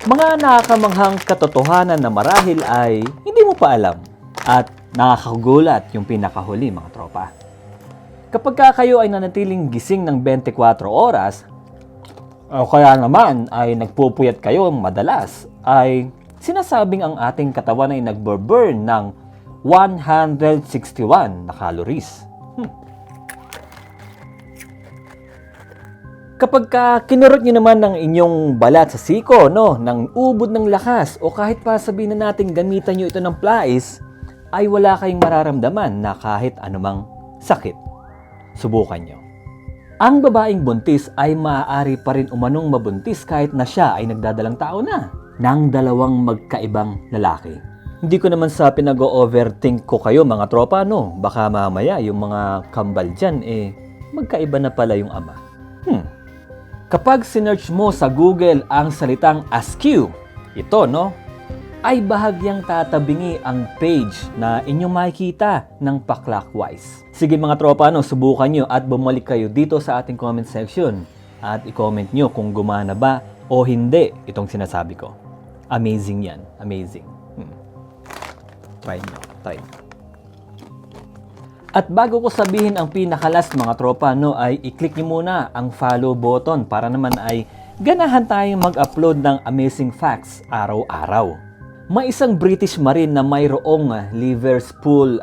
Mga nakakamanghang katotohanan na marahil ay hindi mo pa alam at nakakagulat yung pinakahuli mga tropa. Kapag kayo ay nanatiling gising ng 24 oras o kaya naman ay nagpupuyat kayo madalas, ay sinasabing ang ating katawan ay nagburn ng 161 na calories. Kapag kinurot nyo naman ng inyong balat sa siko, ng ubod ng lakas, o kahit pa sabihin na natin gamitan nyo ito ng plais, ay wala kayong mararamdaman na kahit anumang sakit. Subukan nyo. Ang babaeng buntis ay maaari pa rin umanong mabuntis kahit na siya ay nagdadalang tao na ng dalawang magkaibang lalaki. Hindi ko naman sa pinag-overthink ko kayo mga tropa, baka mamaya yung mga kambal dyan, magkaiba na pala yung ama. Kapag sinearch mo sa Google ang salitang askew, ito, ay bahagyang tatabingi ang page na inyong makikita ng pa-clockwise. Sige mga tropa, subukan nyo at bumalik kayo dito sa ating comment section at i-comment nyo kung gumana ba o hindi itong sinasabi ko. Amazing yan. Amazing. Try nyo. Try. At bago ko sabihin ang pinakalas mga tropa, ay i-click nyo muna ang follow button para naman ay ganahan tayong mag-upload ng amazing facts araw-araw. May isang British Marine na mayroong Liverpool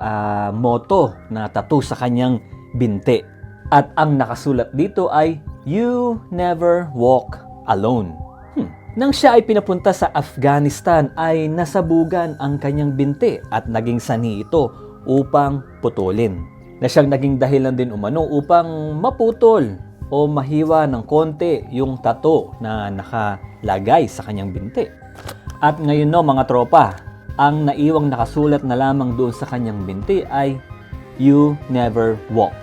motto na tattoo sa kanyang binti. At ang nakasulat dito ay, "You never walk alone." Nang siya ay pinapunta sa Afghanistan ay nasabugan ang kanyang binti at naging sanhi ito upang putulin. Na siyang naging dahilan din umano upang maputol o mahiwa ng konti yung tattoo na nakalagay sa kanyang binti. At ngayon mga tropa, ang naiwang nakasulat na lamang doon sa kanyang binti ay, "You never walk."